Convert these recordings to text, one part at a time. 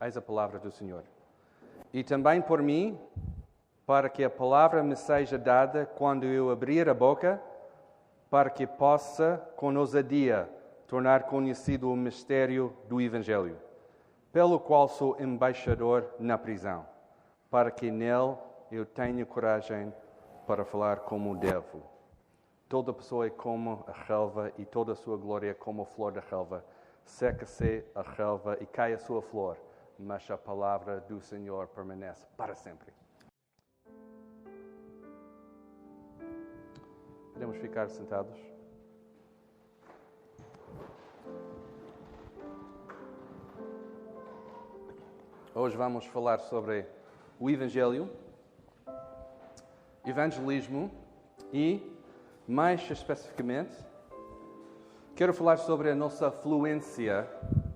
Eis a palavra do Senhor. E também por mim, para que a palavra me seja dada quando eu abrir a boca, para que possa, com ousadia, tornar conhecido o mistério do Evangelho, pelo qual sou embaixador na prisão, para que nele eu tenha coragem para falar como devo. Toda pessoa é como a relva e toda a sua glória é como a flor da relva. Seca-se a relva e cai a sua flor, mas a palavra do Senhor permanece para sempre. Podemos ficar sentados? Hoje vamos falar sobre o Evangelho, evangelismo e, mais especificamente, quero falar sobre a nossa fluência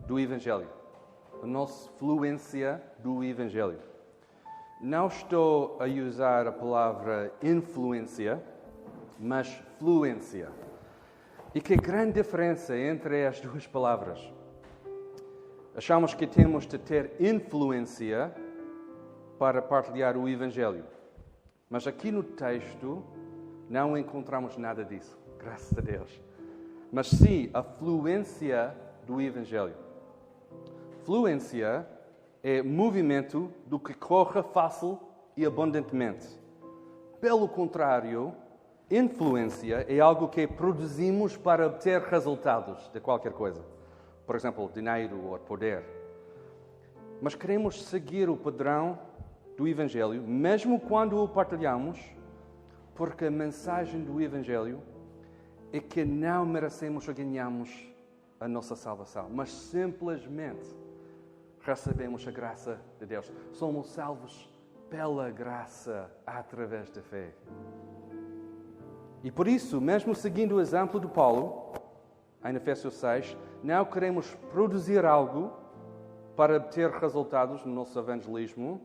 do Evangelho. A nossa fluência do Evangelho. Não estou a usar a palavra influência, mas fluência. E que grande diferença entre as duas palavras. Achamos que temos de ter influência para partilhar o Evangelho. Mas aqui no texto não encontramos nada disso, graças a Deus. Mas sim a fluência do Evangelho. Fluência é movimento do que corra fácil e abundantemente. Pelo contrário, influência é algo que produzimos para obter resultados de qualquer coisa. Por exemplo, dinheiro ou poder. Mas queremos seguir o padrão do Evangelho, mesmo quando o partilhamos, porque a mensagem do Evangelho é que não merecemos ou ganhamos a nossa salvação, mas simplesmente recebemos a graça de Deus. Somos salvos pela graça através da fé. E por isso, mesmo seguindo o exemplo de Paulo, em Efésios 6, não queremos produzir algo para obter resultados no nosso evangelismo.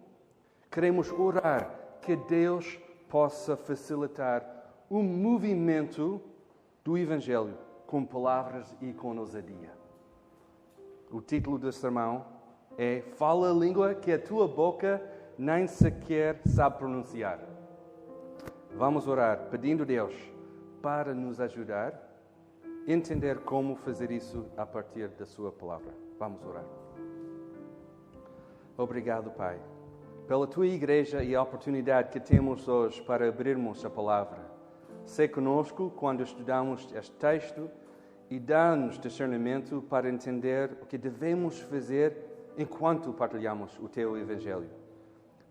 Queremos orar que Deus possa facilitar o movimento do Evangelho com palavras e com ousadia. O título do sermão é Fala a língua que a tua boca nem sequer sabe pronunciar. Vamos orar pedindo a Deus para nos ajudar a entender como fazer isso a partir da sua palavra. Vamos orar. Obrigado, Pai, pela tua igreja e a oportunidade que temos hoje para abrirmos a palavra. Sê conosco quando estudamos este texto e dá-nos discernimento para entender o que devemos fazer enquanto partilhamos o teu Evangelho.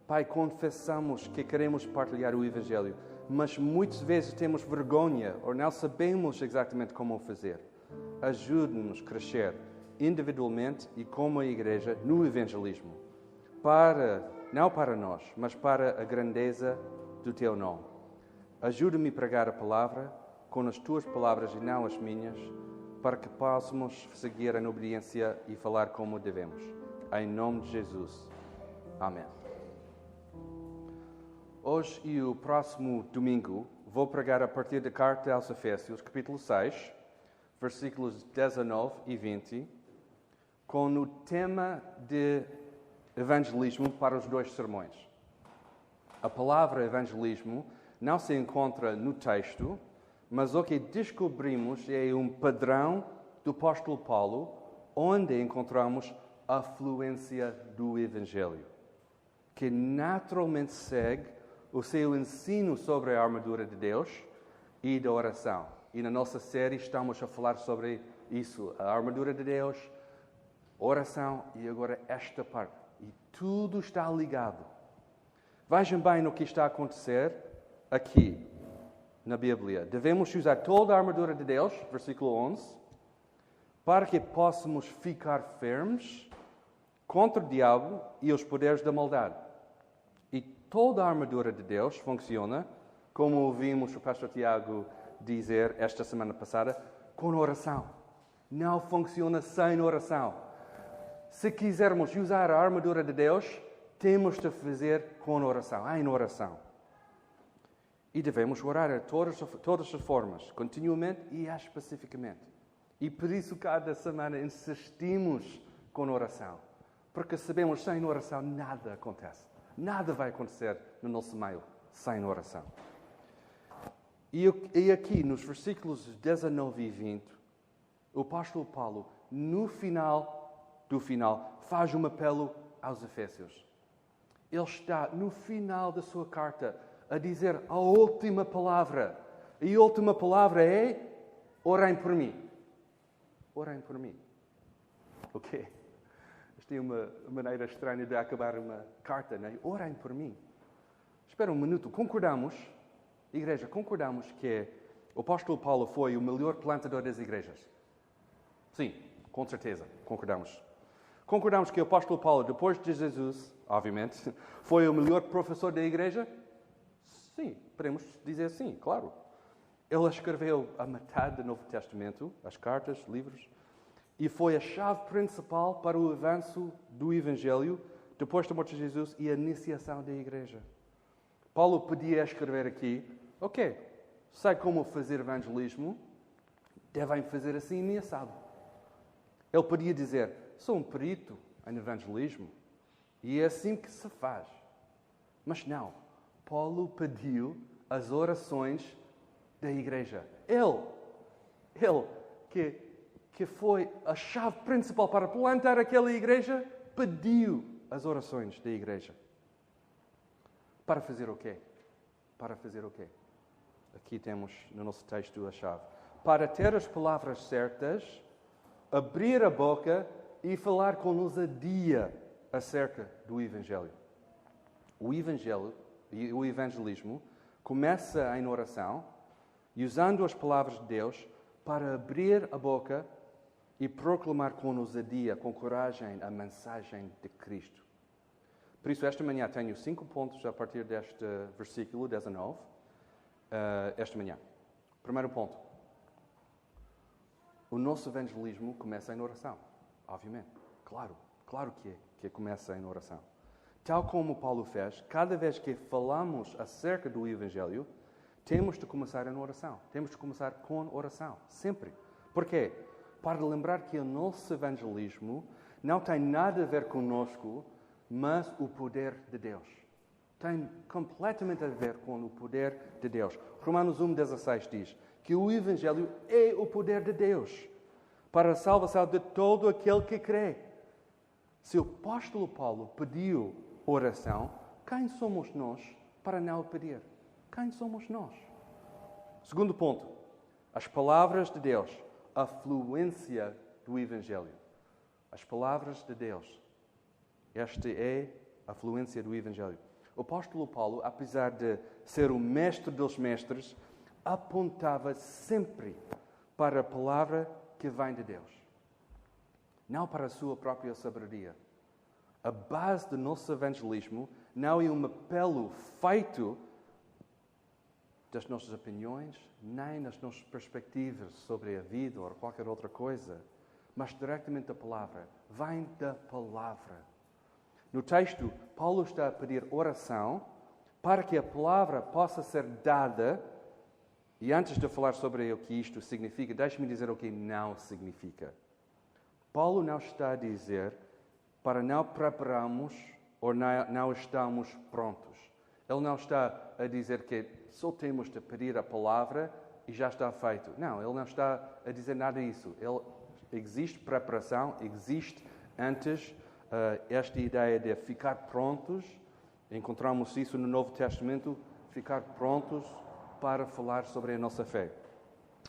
Pai, confessamos que queremos partilhar o Evangelho, mas muitas vezes temos vergonha ou não sabemos exatamente como o fazer. Ajude-nos a crescer individualmente e como a igreja no evangelismo. Não para nós, mas para a grandeza do teu nome. Ajuda-me a pregar a palavra com as tuas palavras e não as minhas, para que possamos seguir em obediência e falar como devemos. Em nome de Jesus. Amém. Hoje e o próximo domingo vou pregar a partir da carta aos Efésios, capítulo 6, versículos 19 e 20, com o tema de evangelismo para os dois sermões. A palavra evangelismo não se encontra no texto, mas o que descobrimos é um padrão do apóstolo Paulo, onde encontramos a fluência do Evangelho, que naturalmente segue o seu ensino sobre a armadura de Deus e da oração. E na nossa série estamos a falar sobre isso, a armadura de Deus, oração e agora esta parte. E tudo está ligado. Vejam bem no que está a acontecer aqui na Bíblia. Devemos usar toda a armadura de Deus, versículo 11, para que possamos ficar firmes contra o diabo e os poderes da maldade. E toda a armadura de Deus funciona, como ouvimos o pastor Tiago dizer esta semana passada, com oração. Não funciona sem oração. Se quisermos usar a armadura de Deus, temos de fazer com oração, em oração. E devemos orar de todas as formas, continuamente e especificamente. E por isso cada semana insistimos com oração. Porque sabemos, sem oração nada acontece. Nada vai acontecer no nosso meio sem oração. E aqui, nos versículos 19 e 20, o apóstolo Paulo, no final do final, faz um apelo aos Efésios. Ele está, no final da sua carta, a dizer a última palavra. E a última palavra é: orem por mim. Orem por mim. Ok? Isto é uma maneira estranha de acabar uma carta, não é? Orem por mim. Espera um minuto. Concordamos, igreja, concordamos que o apóstolo Paulo foi o melhor plantador das igrejas? Sim, com certeza, concordamos. Concordamos que o apóstolo Paulo, depois de Jesus, obviamente, foi o melhor professor da igreja? Sim, podemos dizer sim, claro. Ele escreveu a metade do Novo Testamento, as cartas, livros, e foi a chave principal para o avanço do Evangelho depois da morte de Jesus e a iniciação da igreja. Paulo podia escrever aqui: ok, sei como fazer evangelismo, devem fazer assim e assado. Ele podia dizer: sou um perito em evangelismo e é assim que se faz. Mas não, Paulo pediu as orações da igreja. Ele que foi a chave principal para plantar aquela igreja, pediu as orações da igreja. Para fazer o quê? Para fazer o quê? Aqui temos no nosso texto a chave. Para ter as palavras certas, abrir a boca e falar com ousadia acerca do Evangelho. O Evangelho e o evangelismo começa em oração e usando as palavras de Deus para abrir a boca e proclamar com ousadia, com coragem, a mensagem de Cristo. Por isso, esta manhã tenho 5 pontos a partir deste versículo 19, esta manhã. Primeiro ponto. O nosso evangelismo começa em oração, obviamente. Claro que começa em oração. Tal como Paulo fez, cada vez que falamos acerca do Evangelho, temos de começar em oração. Temos de começar com oração, sempre. Porquê? Para lembrar que o nosso evangelismo não tem nada a ver conosco, mas o poder de Deus. Tem completamente a ver com o poder de Deus. Romanos 1,16 diz que o Evangelho é o poder de Deus para a salvação de todo aquele que crê. Se o apóstolo Paulo pediu oração, quem somos nós para não o pedir? Quem somos nós? Segundo ponto, as palavras de Deus, a fluência do Evangelho. As palavras de Deus. Esta é a fluência do Evangelho. O apóstolo Paulo, apesar de ser o mestre dos mestres, apontava sempre para a palavra que vem de Deus. Não para a sua própria sabedoria. A base do nosso evangelismo não é um apelo feito das nossas opiniões, nem das nossas perspectivas sobre a vida ou qualquer outra coisa, mas diretamente da palavra. Vem da palavra. No texto, Paulo está a pedir oração para que a palavra possa ser dada. E antes de falar sobre o que isto significa, deixe-me dizer o que não significa. Paulo não está a dizer para não prepararmos ou não estamos prontos. Ele não está a dizer que só temos de pedir a palavra e já está feito. Não, ele não está a dizer nada disso. Existe preparação, existe antes esta ideia de ficar prontos. Encontramos isso no Novo Testamento, ficar prontos para falar sobre a nossa fé.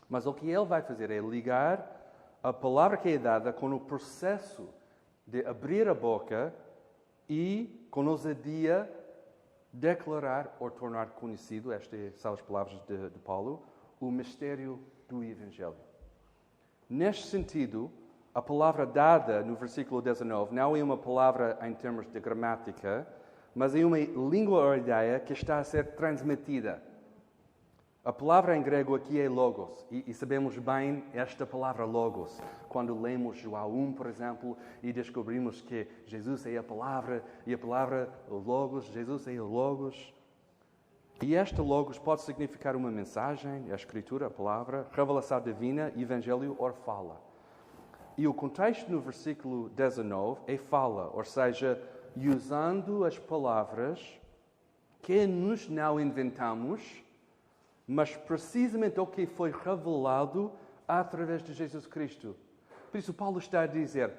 Mas o que ele vai fazer é ligar a palavra que é dada com o processo de abrir a boca e, com ousadia, declarar ou tornar conhecido, estas são as palavras de Paulo, o mistério do Evangelho. Neste sentido, a palavra dada no versículo 19 não é uma palavra em termos de gramática, mas é uma língua ou ideia que está a ser transmitida. A palavra em grego aqui é logos, e sabemos bem esta palavra logos. Quando lemos João 1, por exemplo, e descobrimos que Jesus é a palavra, e a palavra logos, Jesus é o logos. E este logos pode significar uma mensagem, a escritura, a palavra, revelação divina, evangelho ou fala. E o contexto no versículo 19 é fala, ou seja, usando as palavras que nos não inventamos, mas precisamente o que foi revelado através de Jesus Cristo. Por isso Paulo está a dizer,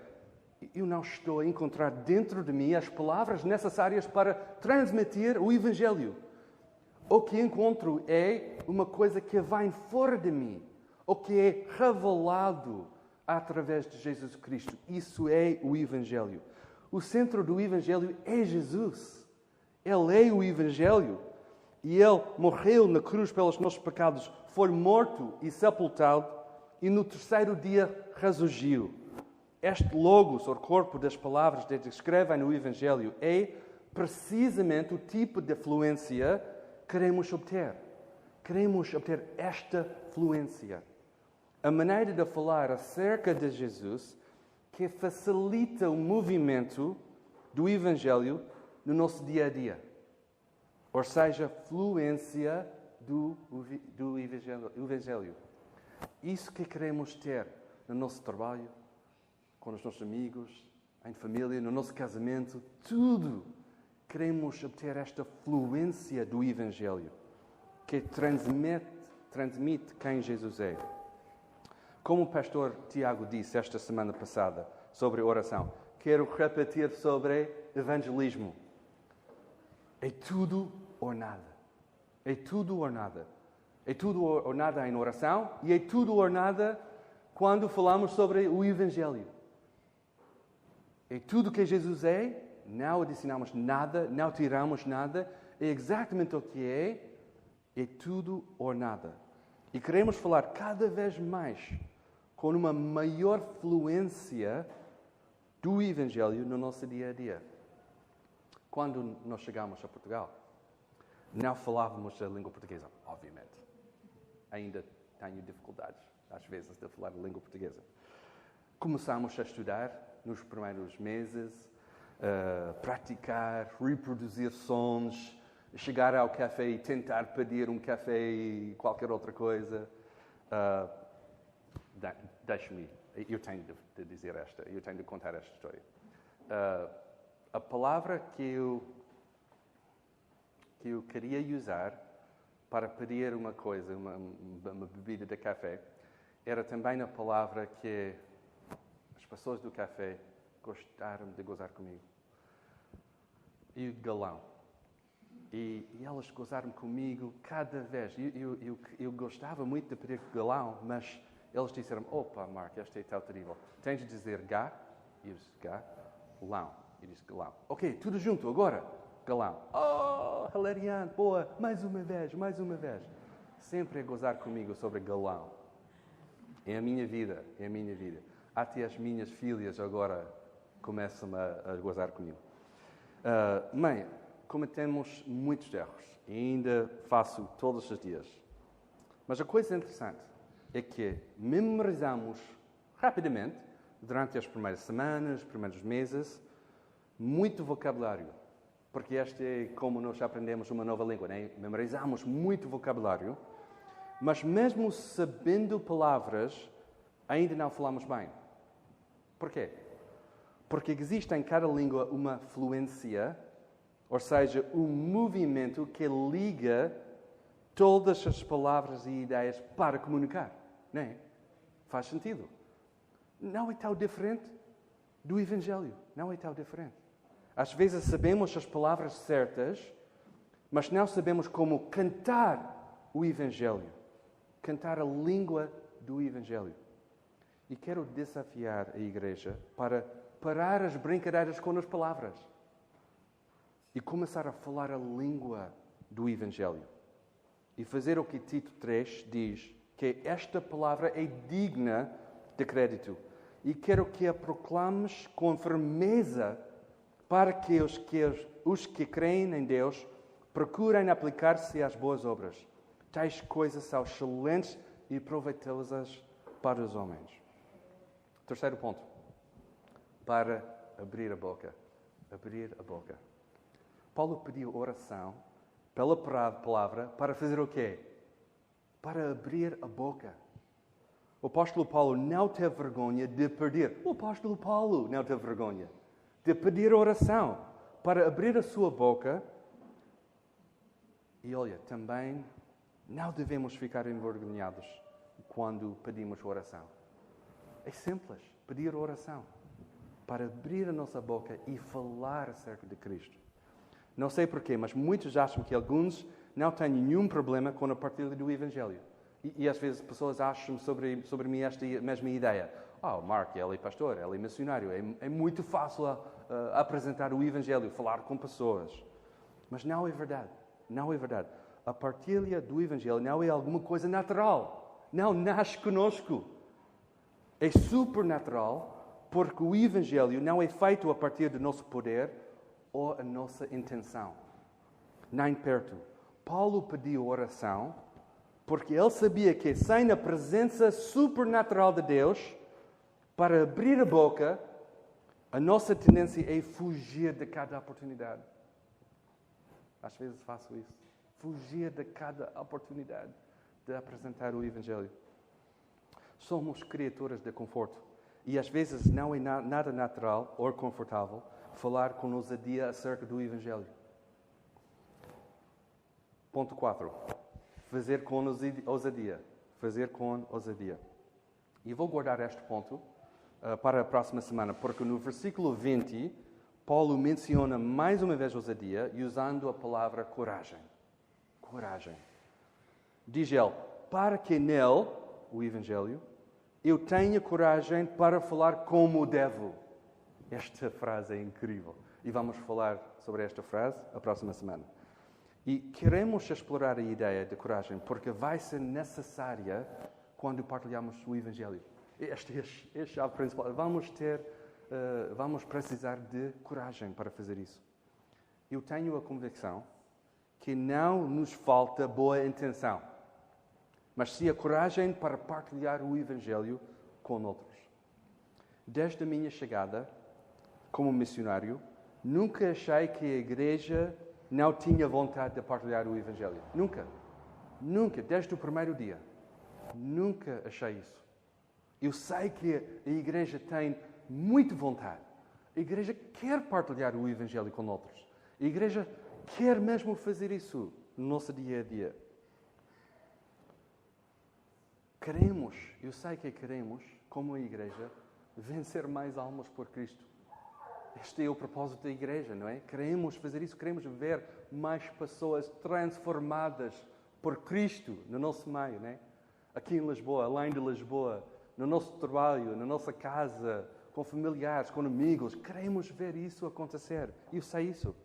eu não estou a encontrar dentro de mim as palavras necessárias para transmitir o Evangelho. O que encontro é uma coisa que vem fora de mim, o que é revelado através de Jesus Cristo. Isso é o Evangelho. O centro do Evangelho é Jesus. Ele é o Evangelho. E Ele morreu na cruz pelos nossos pecados, foi morto e sepultado, e no terceiro dia ressurgiu. Este logos, ou corpo das palavras que descrevem no Evangelho, é precisamente o tipo de fluência que queremos obter. Queremos obter esta fluência. A maneira de falar acerca de Jesus que facilita o movimento do Evangelho no nosso dia a dia. Ou seja, fluência do Evangelho. Isso que queremos ter no nosso trabalho, com os nossos amigos, em família, no nosso casamento, tudo. Queremos obter esta fluência do Evangelho que transmite quem Jesus é. Como o pastor Tiago disse esta semana passada sobre oração, quero repetir sobre evangelismo. É tudo ou nada. É tudo ou nada. É tudo ou nada em oração e é tudo ou nada quando falamos sobre o Evangelho. É tudo que Jesus é, não adicionamos nada, não tiramos nada, é exatamente o que é tudo ou nada. E queremos falar cada vez mais com uma maior fluência do Evangelho no nosso dia a dia. Quando nós chegamos a Portugal, não falávamos a língua portuguesa, obviamente. Ainda tenho dificuldades, às vezes, de falar a língua portuguesa. Começámos a estudar nos primeiros meses, praticar, reproduzir sons, chegar ao café e tentar pedir um café e qualquer outra coisa. Deixe-me, eu tenho de dizer eu tenho de contar esta história. A palavra que eu queria usar para pedir uma coisa, uma bebida de café, era também a palavra que as pessoas do café gostaram de gozar comigo. E galão. E elas gozaram comigo cada vez. Eu gostava muito de pedir galão, mas eles disseram, opa, Mark, esta é tão terrível. Tens de dizer gá, e eu disse gá, lão. E disse galão. Ok, tudo junto, agora. Galão. Oh, hilariante, boa, mais uma vez. Sempre a gozar comigo sobre galão. É a minha vida. Até as minhas filhas agora começam a gozar comigo. Mãe, cometemos muitos erros. E ainda faço todos os dias. Mas a coisa interessante é que memorizamos rapidamente, durante as primeiras semanas, primeiros meses, muito vocabulário. Porque este é como nós aprendemos uma nova língua, né? Memorizamos muito vocabulário, mas mesmo sabendo palavras, ainda não falamos bem. Porquê? Porque existe em cada língua uma fluência, ou seja, um movimento que liga todas as palavras e ideias para comunicar. Não é? Faz sentido. Não é tão diferente do Evangelho. Não é tão diferente. Às vezes sabemos as palavras certas, mas não sabemos como cantar o Evangelho. Cantar a língua do Evangelho. E quero desafiar a igreja para parar as brincadeiras com as palavras e começar a falar a língua do Evangelho. E fazer o que Tito 3 diz, que esta palavra é digna de crédito. E quero que a proclames com firmeza para que os que creem em Deus procurem aplicar-se às boas obras. Tais coisas são excelentes e proveitosas para os homens. Terceiro ponto. Para abrir a boca. Abrir a boca. Paulo pediu oração pela palavra para fazer o quê? Para abrir a boca. O apóstolo Paulo não teve vergonha de pedir. O apóstolo Paulo não teve vergonha de pedir oração para abrir a sua boca. E olha, também não devemos ficar envergonhados quando pedimos oração. É simples, pedir oração para abrir a nossa boca e falar acerca de Cristo. Não sei porquê, mas muitos acham que alguns não têm nenhum problema com a partilha do Evangelho. E às vezes pessoas acham sobre mim esta mesma ideia. O Mark, ele é pastor, ele é missionário. É muito fácil apresentar o Evangelho, falar com pessoas. Mas não é verdade. Não é verdade. A partilha do Evangelho não é alguma coisa natural. Não nasce conosco. É supernatural porque o Evangelho não é feito a partir do nosso poder ou a nossa intenção. Nem perto. Paulo pediu oração porque ele sabia que sem a presença supernatural de Deus, para abrir a boca, a nossa tendência é fugir de cada oportunidade. Às vezes faço isso. Fugir de cada oportunidade de apresentar o Evangelho. Somos criaturas de conforto. E às vezes não é nada natural ou confortável falar com ousadia acerca do Evangelho. Ponto 4. Fazer com ousadia. Fazer com ousadia. E vou guardar este ponto para a próxima semana, porque no versículo 20, Paulo menciona mais uma vez ousadia, usando a palavra coragem. Coragem. Diz ele, para que nele, o Evangelho, eu tenha coragem para falar como devo. Esta frase é incrível. E vamos falar sobre esta frase a próxima semana. E queremos explorar a ideia de coragem porque vai ser necessária quando partilhamos o Evangelho. Este é a chave principal. Vamos precisar de coragem para fazer isso. Eu tenho a convicção que não nos falta boa intenção, mas sim a coragem para partilhar o Evangelho com outros. Desde a minha chegada como missionário, nunca achei que a igreja não tinha vontade de partilhar o Evangelho. Nunca. Nunca. Desde o primeiro dia. Nunca achei isso. Eu sei que a igreja tem muita vontade. A igreja quer partilhar o Evangelho com outros. A igreja quer mesmo fazer isso no nosso dia a dia. Queremos, eu sei que queremos, como a igreja, vencer mais almas por Cristo. Este é o propósito da igreja, não é? Queremos fazer isso, queremos ver mais pessoas transformadas por Cristo no nosso meio, não é? Aqui em Lisboa, além de Lisboa, no nosso trabalho, na nossa casa, com familiares, com amigos. Queremos ver isso acontecer. Eu sei isso.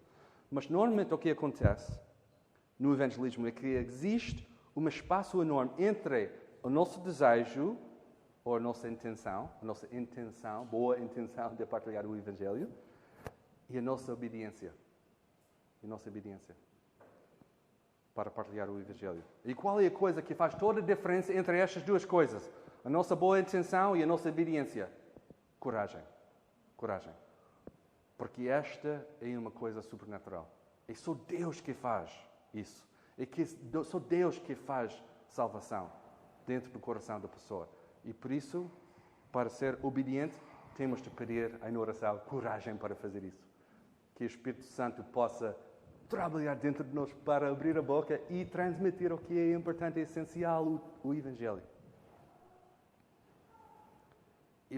Mas normalmente o que acontece no evangelismo é que existe um espaço enorme entre o nosso desejo ou a nossa intenção, boa intenção de partilhar o Evangelho, e a nossa obediência. Para partilhar o Evangelho. E qual é a coisa que faz toda a diferença entre estas duas coisas? A nossa boa intenção e a nossa obediência? Coragem. Porque esta é uma coisa supernatural. É só Deus que faz isso. É só Deus que faz salvação dentro do coração da pessoa. E por isso, para ser obediente, temos de pedir em oração coragem para fazer isso. Que o Espírito Santo possa trabalhar dentro de nós para abrir a boca e transmitir o que é importante e essencial, o Evangelho.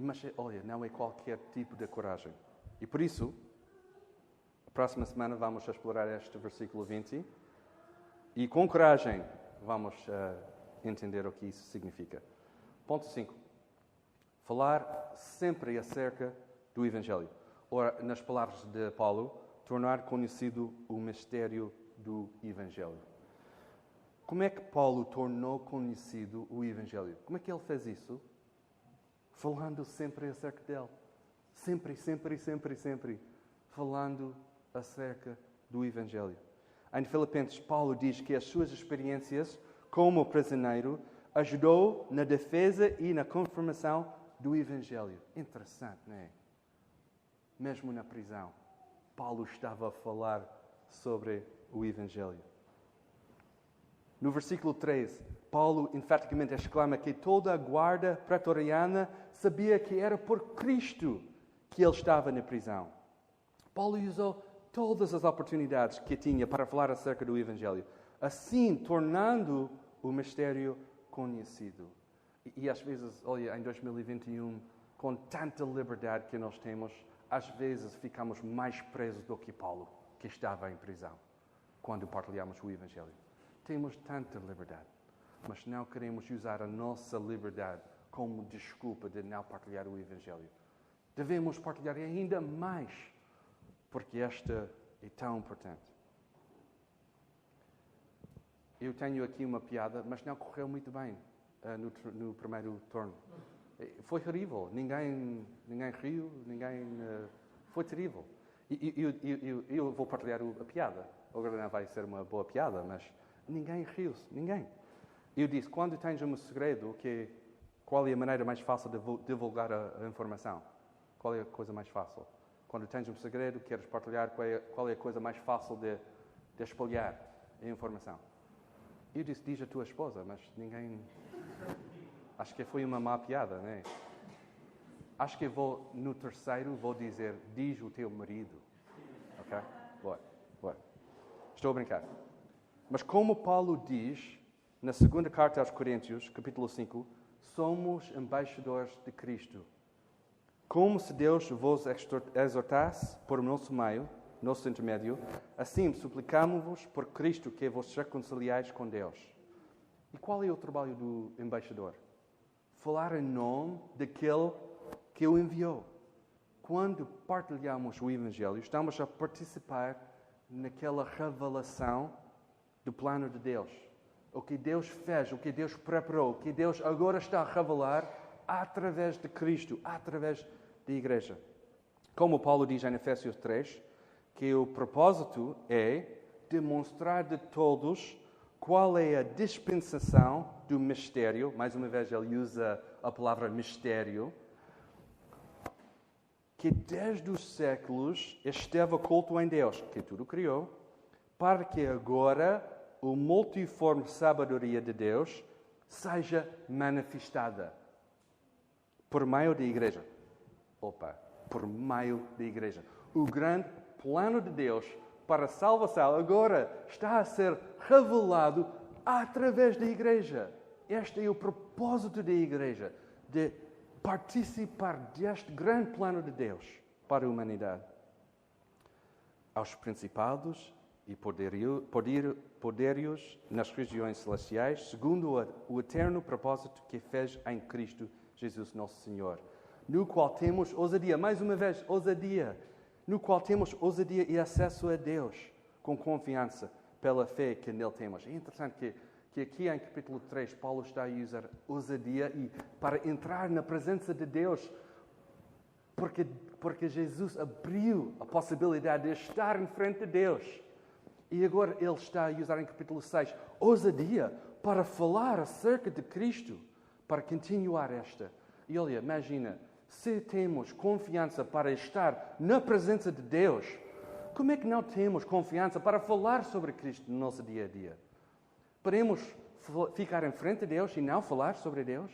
Mas, olha, não é qualquer tipo de coragem. E por isso, a próxima semana vamos explorar este versículo 20 e com coragem vamos entender o que isso significa. Ponto 5. Falar sempre acerca do Evangelho. Ora, nas palavras de Paulo, tornar conhecido o mistério do Evangelho. Como é que Paulo tornou conhecido o Evangelho? Como é que ele fez isso? Falando sempre acerca dele. Sempre. Falando acerca do Evangelho. Em Filipenses, Paulo diz que as suas experiências como prisioneiro ajudou na defesa e na confirmação do Evangelho. Interessante, não é? Mesmo na prisão, Paulo estava a falar sobre o Evangelho. No versículo 13, Paulo enfaticamente exclama que toda a guarda pretoriana sabia que era por Cristo que ele estava na prisão. Paulo usou todas as oportunidades que tinha para falar acerca do Evangelho, assim tornando o mistério conhecido. E às vezes, olha, em 2021, com tanta liberdade que nós temos, às vezes ficamos mais presos do que Paulo, que estava em prisão, quando partilhamos o Evangelho. Temos tanta liberdade, mas não queremos usar a nossa liberdade como desculpa de não partilhar o Evangelho. Devemos partilhar ainda mais, porque esta é tão importante. Eu tenho aqui uma piada, mas não correu muito bem no primeiro turno. Foi terrível. Ninguém riu, foi terrível. Eu vou partilhar a piada. Agora não vai ser uma boa piada, mas ninguém riu-se. Ninguém. Eu disse, quando tens um segredo, qual é a maneira mais fácil de divulgar a informação? Qual é a coisa mais fácil? Quando tens um segredo, queres partilhar, qual é a coisa mais fácil de espalhar a informação? Eu disse, diz a tua esposa, mas ninguém... Acho que foi uma má piada, não é? Acho que no terceiro, vou dizer, diz o teu marido. Ok? Boa. Estou a brincar. Mas como Paulo diz, na segunda carta aos Coríntios, capítulo 5, somos embaixadores de Cristo. Como se Deus vos exortasse por nosso meio, nosso intermédio, assim suplicamos-vos por Cristo que vos reconciliais com Deus. E qual é o trabalho do embaixador? Falar em nome daquele que o enviou. Quando partilhamos o Evangelho, estamos a participar naquela revelação do plano de Deus. O que Deus fez, o que Deus preparou, o que Deus agora está a revelar através de Cristo, através da Igreja. Como Paulo diz em Efésios 3, que o propósito é demonstrar de todos qual é a dispensação do mistério. Mais uma vez ele usa a palavra mistério, que desde os séculos esteve oculto em Deus, que tudo criou, para que agora a multiforme sabedoria de Deus seja manifestada por meio da Igreja. Por meio da Igreja. O grande plano de Deus para a salvação agora está a ser revelado através da Igreja. Este é o propósito da Igreja, de participar deste grande plano de Deus para a humanidade. Aos principados e poderes nas regiões celestiais, segundo o eterno propósito que fez em Cristo Jesus nosso Senhor, no qual temos ousadia, mais uma vez, ousadia, no qual temos ousadia e acesso a Deus com confiança pela fé que nele temos. É interessante que aqui em capítulo 3 Paulo está a usar ousadia para entrar na presença de Deus, porque Jesus abriu a possibilidade de estar em frente de Deus. E agora ele está a usar em capítulo 6 ousadia para falar acerca de Cristo, para continuar esta. E olha, imagina, se temos confiança para estar na presença de Deus, como é que não temos confiança para falar sobre Cristo no nosso dia a dia? Podemos ficar em frente de Deus e não falar sobre Deus?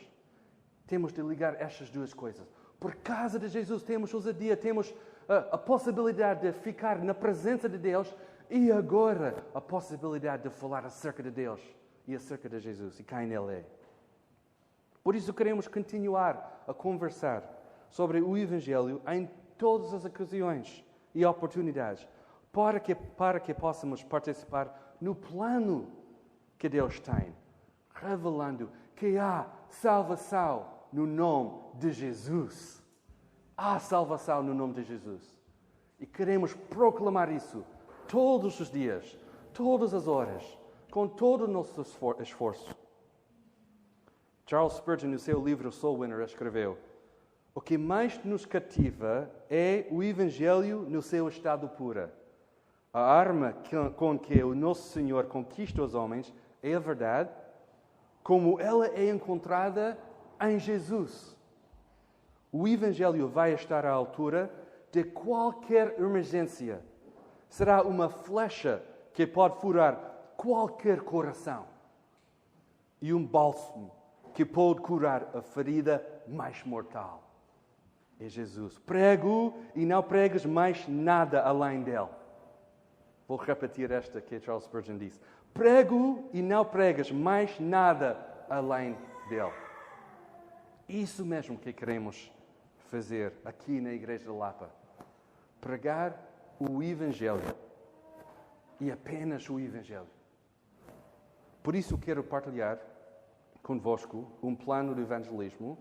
Temos de ligar estas duas coisas. Por causa de Jesus temos ousadia, temos a possibilidade de ficar na presença de Deus e agora a possibilidade de falar acerca de Deus e acerca de Jesus e quem Ele é. Por isso queremos continuar a conversar sobre o Evangelho em todas as ocasiões e oportunidades, para que possamos participar no plano que Deus tem, revelando que há salvação no nome de Jesus. Há salvação no nome de Jesus. E queremos proclamar isso todos os dias, todas as horas, com todo o nosso esforço. Charles Spurgeon, no seu livro Soul Winner, escreveu: o que mais nos cativa é o Evangelho no seu estado puro. A arma com que o nosso Senhor conquista os homens é a verdade, como ela é encontrada em Jesus. O Evangelho vai estar à altura de qualquer emergência. Será uma flecha que pode furar qualquer coração. e um bálsamo que pode curar a ferida mais mortal. É Jesus. Prego e não pregues mais nada além dele. Vou repetir esta que Charles Spurgeon disse. Prego e não pregas mais nada além dele. Isso mesmo que queremos fazer aqui na Igreja de Lapa. Pregar o Evangelho. E apenas o Evangelho. Por isso quero partilhar convosco um plano de evangelismo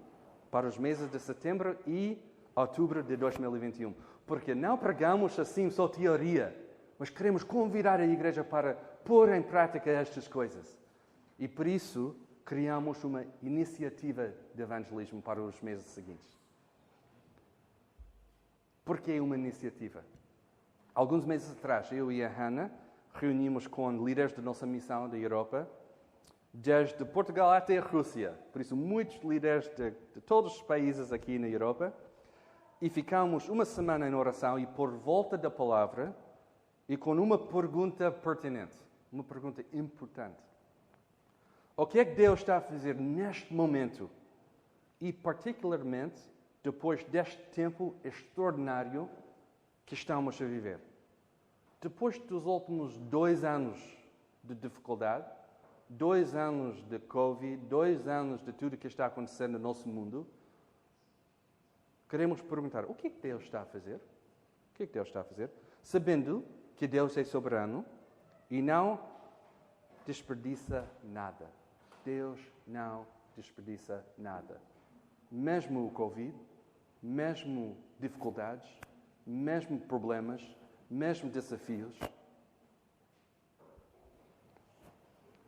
para os meses de setembro e outubro de 2021. Porque não pregamos assim só teoria, mas queremos convidar a Igreja para pôr em prática estas coisas. E por isso criamos uma iniciativa de evangelismo para os meses seguintes. Por que uma iniciativa? Alguns meses atrás, eu e a Hannah reunimos com líderes da nossa missão da Europa, desde Portugal até a Rússia. Por isso, muitos líderes de todos os países aqui na Europa. E ficamos uma semana em oração e por volta da palavra e com uma pergunta pertinente, uma pergunta importante. O que é que Deus está a fazer neste momento? E particularmente depois deste tempo extraordinário que estamos a viver. Depois dos últimos 2 anos de dificuldade, 2 anos de Covid, 2 anos de tudo que está acontecendo no nosso mundo, queremos perguntar, o que é que Deus está a fazer? O que é que Deus está a fazer? Sabendo que Deus é soberano e não desperdiça nada. Deus não desperdiça nada. Mesmo o Covid, mesmo dificuldades, mesmo problemas, mesmo desafios,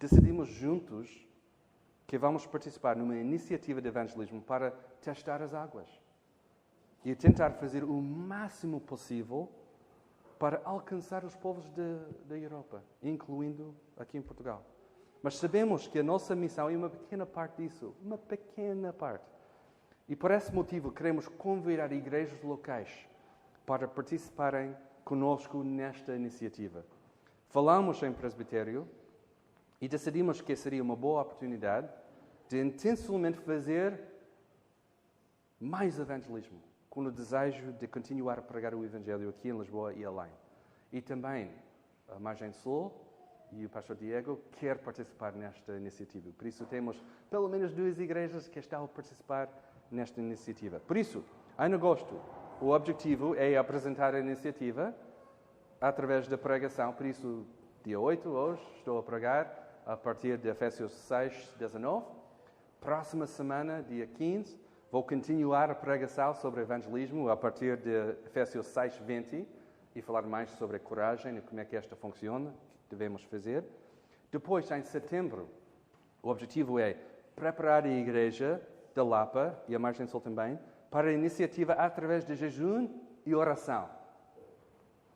decidimos juntos que vamos participar numa iniciativa de evangelismo para testar as águas e tentar fazer o máximo possível para alcançar os povos da Europa, incluindo aqui em Portugal. Mas sabemos que a nossa missão é uma pequena parte disso, uma pequena parte. E por esse motivo queremos convidar igrejas locais para participarem conosco nesta iniciativa. Falamos em presbitério e decidimos que seria uma boa oportunidade de intencionalmente fazer mais evangelismo, com o desejo de continuar a pregar o Evangelho aqui em Lisboa e além. E também a Margem Sul e o pastor Diego quer participar nesta iniciativa. Por isso temos pelo menos 2 igrejas que estão a participar nesta iniciativa. Por isso, em agosto, o objetivo é apresentar a iniciativa através da pregação. Por isso, dia 8, hoje, estou a pregar a partir de Efésios 6, 19. Próxima semana, dia 15, vou continuar a pregação sobre evangelismo a partir de Efésios 6, 20 e falar mais sobre a coragem e como é que esta funciona, o que devemos fazer. Depois, em setembro, o objetivo é preparar a igreja da Lapa e a Margem Sul também para a iniciativa através de jejum e oração,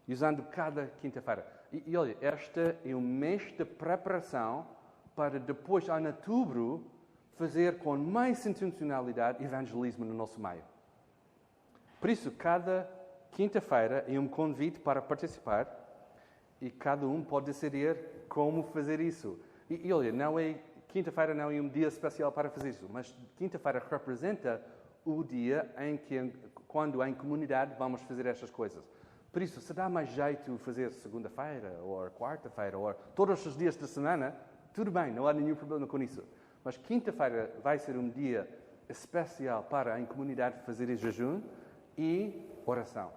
usando cada quinta-feira. E olha, este é um mês de preparação para depois, em outubro, fazer com mais intencionalidade evangelismo no nosso meio. Por isso, cada quinta-feira é um convite para participar e cada um pode decidir como fazer isso. E olha, quinta-feira não é um dia especial para fazer isso, mas quinta-feira representa o dia quando em comunidade vamos fazer estas coisas. Por isso, se dá mais jeito fazer segunda-feira, ou quarta-feira, ou todos os dias da semana, tudo bem, não há nenhum problema com isso. Mas quinta-feira vai ser um dia especial para em comunidade fazer jejum e oração.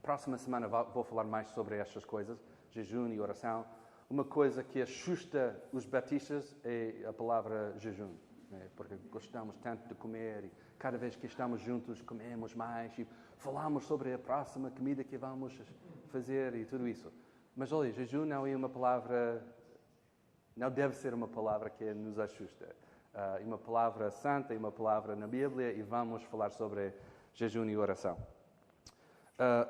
Próxima semana vou falar mais sobre estas coisas, jejum e oração. Uma coisa que assusta os batistas é a palavra jejum, né? Porque gostamos tanto de comer e cada vez que estamos juntos comemos mais e falamos sobre a próxima comida que vamos fazer e tudo isso. Mas olha, jejum não é uma palavra, não deve ser uma palavra que nos assusta. É uma palavra santa, é uma palavra na Bíblia e vamos falar sobre jejum e oração.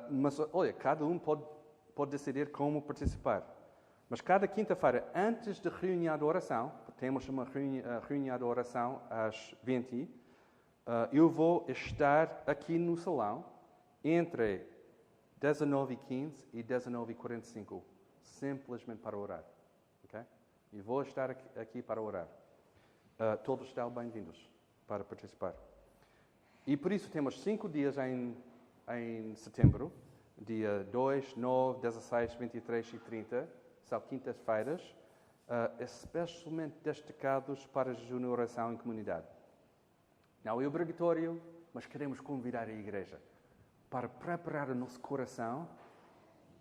Mas olha, cada um pode decidir como participar. Mas cada quinta-feira, antes da reunião de oração, temos uma reunião de oração às 20, eu vou estar aqui no salão entre 19h15 e 19h45, simplesmente para orar. Okay? E vou estar aqui para orar. todos estão bem-vindos para participar. E por isso temos 5 dias em setembro, dia 2, 9, 16, 23 e 30, são quintas-feiras, especialmente destacados para jejum e oração em comunidade. Não é obrigatório, mas queremos convidar a igreja para preparar o nosso coração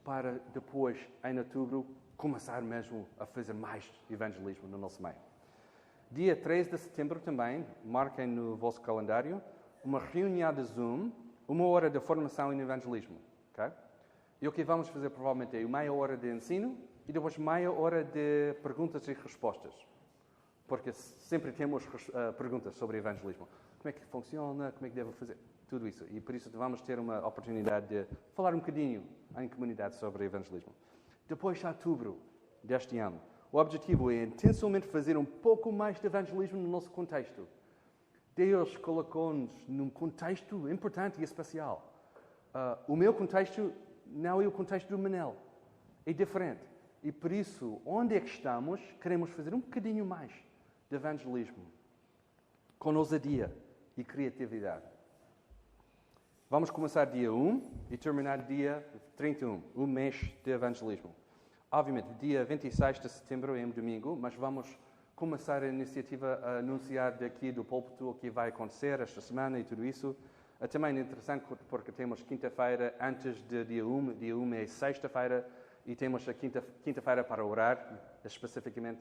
para depois, em outubro, começar mesmo a fazer mais evangelismo no nosso meio. Dia 3 de setembro também, marquem no vosso calendário, uma reunião de Zoom, 1 hora de formação em evangelismo. Okay? E o que vamos fazer provavelmente é meia hora de ensino e depois meia hora de perguntas e respostas. Porque sempre temos perguntas sobre evangelismo. Como é que funciona? Como é que devo fazer? Tudo isso. E por isso vamos ter uma oportunidade de falar um bocadinho em comunidade sobre evangelismo. Depois de outubro deste ano, o objetivo é intencionalmente fazer um pouco mais de evangelismo no nosso contexto. Deus colocou-nos num contexto importante e especial. O meu contexto não é o contexto do Manel. É diferente. E por isso, onde é que estamos, queremos fazer um bocadinho mais de evangelismo. Com ousadia e criatividade. Vamos começar dia 1 e terminar dia 31, um mês de evangelismo. Obviamente, dia 26 de setembro é um domingo, mas vamos começar a iniciativa a anunciar daqui do púlpito o que vai acontecer esta semana e tudo isso. Também é interessante porque temos quinta-feira antes de dia 1. Dia 1 é sexta-feira e temos a quinta-feira para orar, especificamente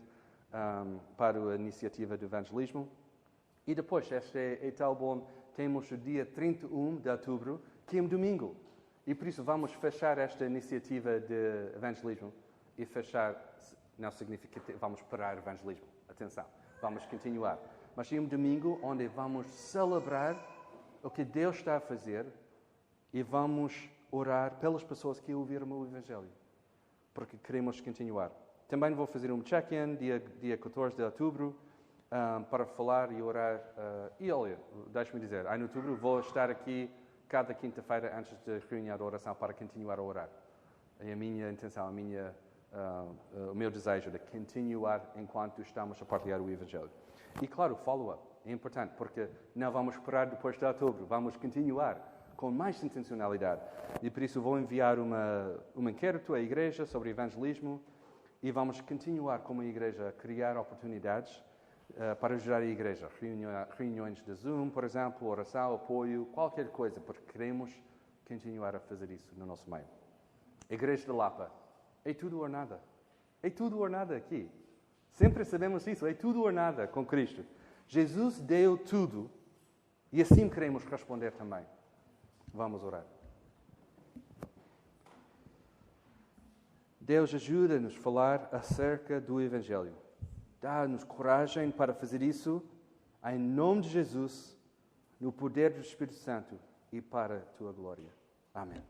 para a iniciativa do evangelismo. E depois, este é tão bom, temos o dia 31 de outubro, que é um domingo. E por isso vamos fechar esta iniciativa de evangelismo. E fechar não significa que vamos parar o evangelismo. Atenção, vamos continuar. Mas é um domingo onde vamos celebrar o que Deus está a fazer e vamos orar pelas pessoas que ouviram o Evangelho. Porque queremos continuar. Também vou fazer um check-in dia 14 de outubro para falar e orar. E olha, deixe-me dizer, em outubro vou estar aqui cada quinta-feira antes da reunião de oração para continuar a orar. É a minha intenção, o meu desejo de continuar enquanto estamos a partilhar o Evangelho. E claro, follow-up é importante, porque não vamos parar depois de outubro, vamos continuar com mais intencionalidade. E por isso vou enviar uma inquérito à igreja sobre evangelismo e vamos continuar como igreja a criar oportunidades para ajudar a igreja. Reuniões de Zoom, por exemplo, oração, apoio, qualquer coisa, porque queremos continuar a fazer isso no nosso meio. Igreja de Lapa. É tudo ou nada. É tudo ou nada aqui. Sempre sabemos isso. É tudo ou nada com Cristo. Jesus deu tudo e assim queremos responder também. Vamos orar. Deus, ajuda-nos a falar acerca do Evangelho. Dá-nos coragem para fazer isso em nome de Jesus, no poder do Espírito Santo e para a tua glória. Amém.